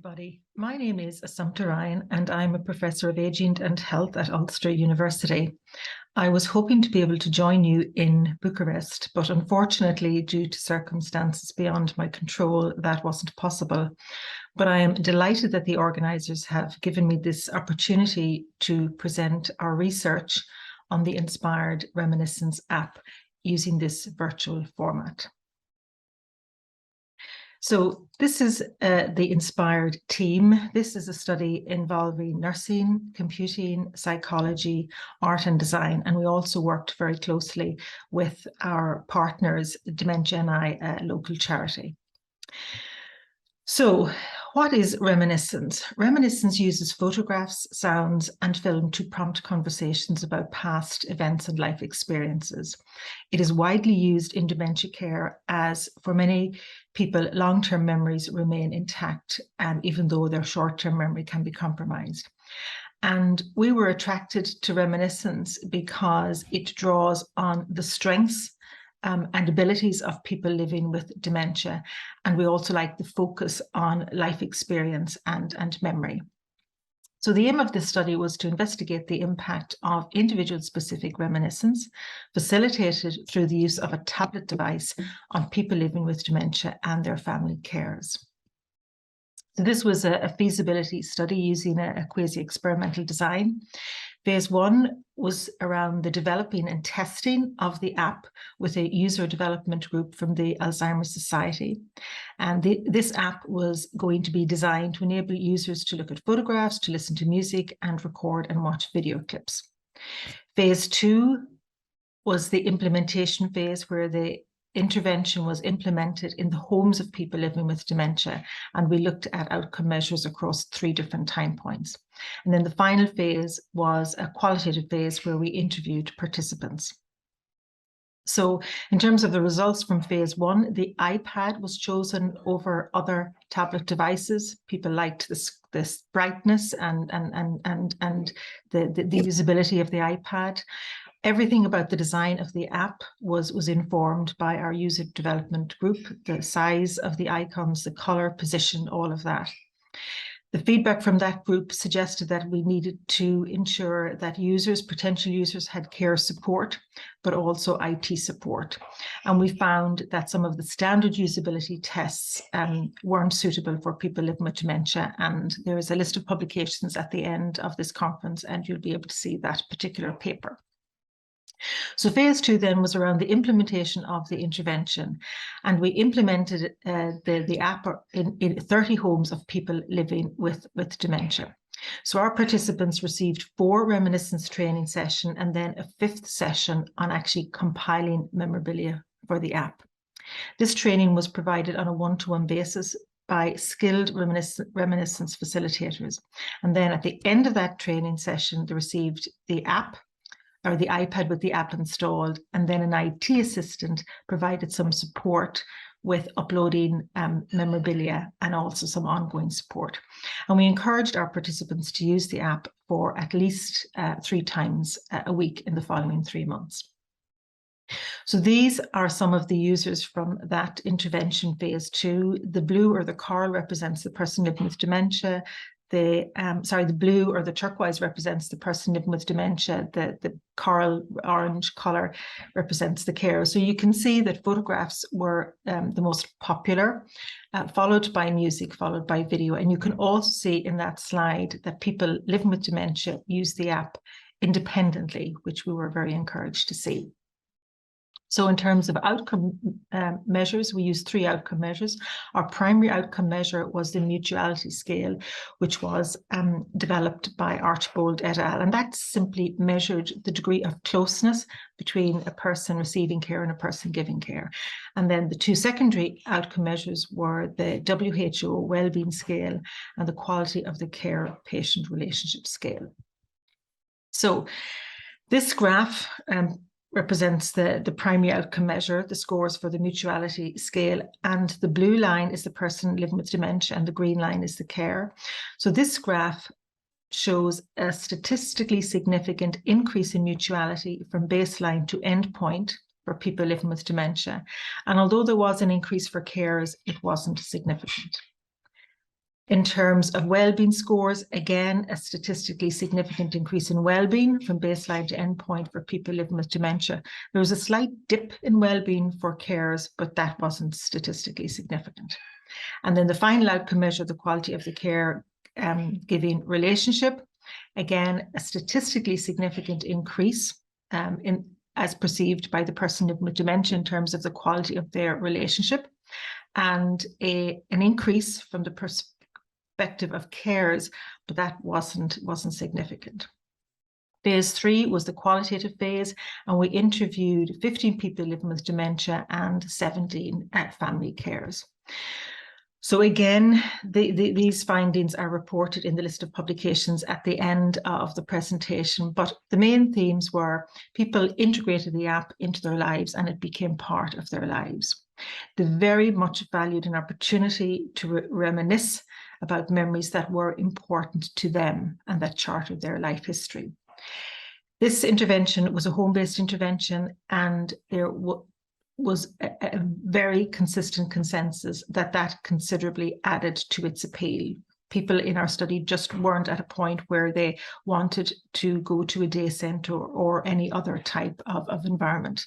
everybody. My name is Assumpta and I'm a professor of aging and health at Ulster University. I was hoping to be able to join you in Bucharest, but unfortunately, due to circumstances beyond my control, that wasn't possible. But I am delighted that the organisers have given me this opportunity to present our research on the Inspired Reminiscence app using this virtual format. So this is the Inspired team. This is a study involving nursing, computing, psychology, art and design. And we also worked very closely with our partners, Dementia and I, a local charity. So what is reminiscence? Reminiscence uses photographs, sounds, and film to prompt conversations about past events and life experiences. It is widely used in dementia care as, for many people, long-term memories remain intact, even though their short-term memory can be compromised. And we were attracted to reminiscence because it draws on the strengths and abilities of people living with dementia. And we also like the focus on life experience and memory. So the aim of this study was to investigate the impact of individual-specific reminiscence, facilitated through the use of a tablet device on people living with dementia and their family carers. So this was a feasibility study using a quasi-experimental design. Phase 1 was around the developing and testing of the app with a user development group from the Alzheimer Society. And this app was going to be designed to enable users to look at photographs, to listen to music, and record and watch video clips. Phase 2 was the implementation phase, where the intervention was implemented in the homes of people living with dementia, and we looked at outcome measures across 3 different time points. And then the final phase was a qualitative phase where we interviewed participants. So in terms of the results from phase 1, the iPad was chosen over other tablet devices. People liked this brightness and the usability of the iPad. Everything about the design of the app was informed by our user development group, the size of the icons, the color, position, all of that. The feedback from that group suggested that we needed to ensure that potential users had care support, but also IT support. And we found that some of the standard usability tests weren't suitable for people living with dementia. And there is a list of publications at the end of this conference, and you'll be able to see that particular paper. So phase 2 then was around the implementation of the intervention, and we implemented the app in 30 homes of people living with dementia. So our participants received 4 reminiscence training sessions and then a 5th session on actually compiling memorabilia for the app. This training was provided on a one-to-one basis by skilled reminiscence facilitators. And then at the end of that training session, they received the app, or the iPad with the app installed, and then an IT assistant provided some support with uploading memorabilia and also some ongoing support. And we encouraged our participants to use the app for at least 3 times a week in the following 3 months. So these are some of the users from that intervention phase 2. The blue or the coral represents the person living with dementia. The blue or the turquoise represents the person living with dementia. The coral orange color represents the carer. So you can see that photographs were the most popular, followed by music, followed by video. And you can also see in that slide that people living with dementia use the app independently, which we were very encouraged to see. So in terms of outcome measures, we used 3 outcome measures. Our primary outcome measure was the mutuality scale, which was developed by Archbold et al. And that simply measured the degree of closeness between a person receiving care and a person giving care. And then the 2 secondary outcome measures were the WHO Wellbeing Scale and the Quality of the Care-Patient Relationship Scale. So this graph represents the primary outcome measure, the scores for the mutuality scale, and the blue line is the person living with dementia and the green line is the care. So this graph shows a statistically significant increase in mutuality from baseline to endpoint for people living with dementia. And although there was an increase for carers, it wasn't significant. In terms of well-being scores, again, a statistically significant increase in well-being from baseline to endpoint for people living with dementia. There was a slight dip in well-being for carers, but that wasn't statistically significant. And then the final outcome measure, the quality of the care giving relationship. Again, a statistically significant increase as perceived by the person living with dementia in terms of the quality of their relationship, and an increase from the perspective of carers, but that wasn't significant. Phase 3 was the qualitative phase, and we interviewed 15 people living with dementia and 17 family carers. So again, these findings are reported in the list of publications at the end of the presentation, but the main themes were people integrated the app into their lives and it became part of their lives. They very much valued an opportunity to reminisce about memories that were important to them and that charted their life history. This intervention was a home-based intervention, and there was a very consistent consensus that considerably added to its appeal. People in our study just weren't at a point where they wanted to go to a day centre or any other type of environment.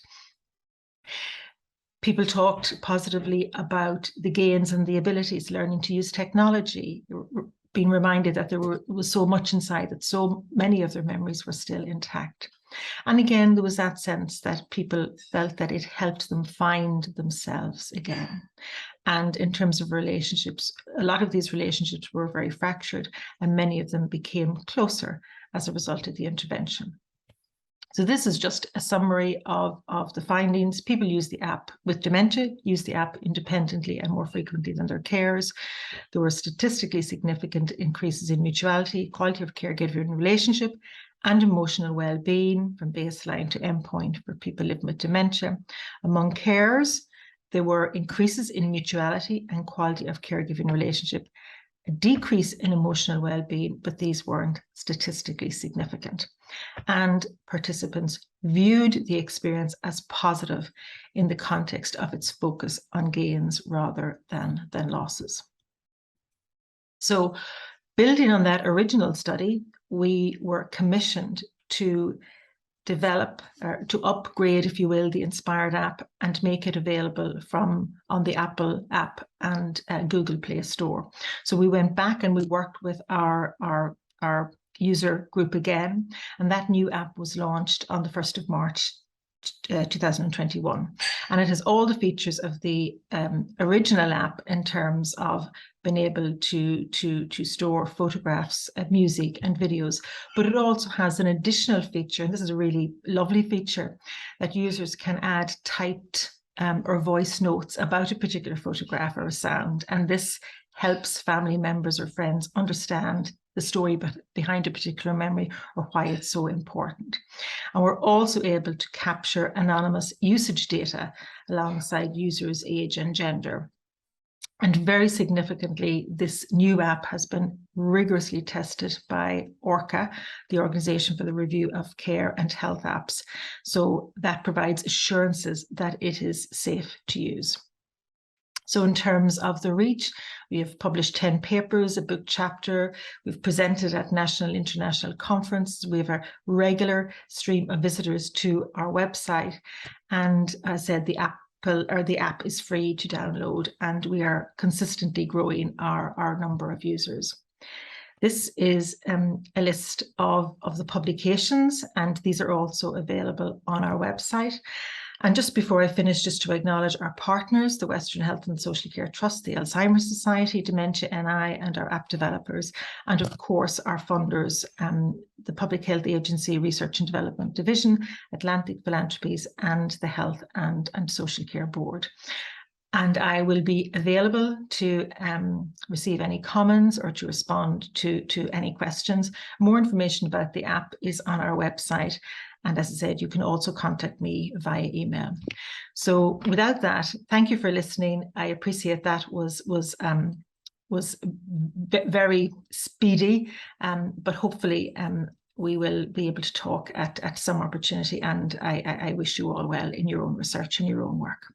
People talked positively about the gains and the abilities, learning to use technology, being reminded that there was so much inside, that so many of their memories were still intact. And again, there was that sense that people felt that it helped them find themselves again. And in terms of relationships, a lot of these relationships were very fractured, and many of them became closer as a result of the intervention. So this is just a summary of the findings. People use the app with dementia, use the app independently and more frequently than their carers. There were statistically significant increases in mutuality, quality of caregiver and relationship, and emotional well-being from baseline to endpoint for people living with dementia. Among carers, there were increases in mutuality and quality of caregiving relationship, a decrease in emotional well-being, but these weren't statistically significant. And participants viewed the experience as positive in the context of its focus on gains rather than losses. So, building on that original study, we were commissioned to develop, to upgrade, if you will, the Inspired app and make it available on the Apple app and Google Play Store. So we went back and we worked with our user group again, and that new app was launched on the 1st of March 2021, and it has all the features of the original app in terms of being able to store photographs, music and videos, but it also has an additional feature, and this is a really lovely feature, that users can add typed or voice notes about a particular photograph or a sound, and this helps family members or friends understand the story behind a particular memory or why it's so important. And we're also able to capture anonymous usage data alongside users' age and gender. And very significantly, this new app has been rigorously tested by ORCA, the Organisation for the Review of Care and Health Apps. So that provides assurances that it is safe to use. So in terms of the reach, we have published 10 papers, a book chapter, we've presented at national, international conferences, we have a regular stream of visitors to our website, and as I said, the app is free to download, and we are consistently growing our number of users. This is a list of the publications, and these are also available on our website. And just before I finish, just to acknowledge our partners, the Western Health and Social Care Trust, the Alzheimer Society, Dementia NI, and our app developers, and of course our funders, the Public Health Agency Research and Development Division, Atlantic Philanthropies, and the Health and Social Care Board. And I will be available to receive any comments or to respond to any questions. More information about the app is on our website. And as I said, you can also contact me via email. So without that, thank you for listening. I appreciate that was very speedy, but hopefully we will be able to talk at some opportunity. And I wish you all well in your own research and your own work.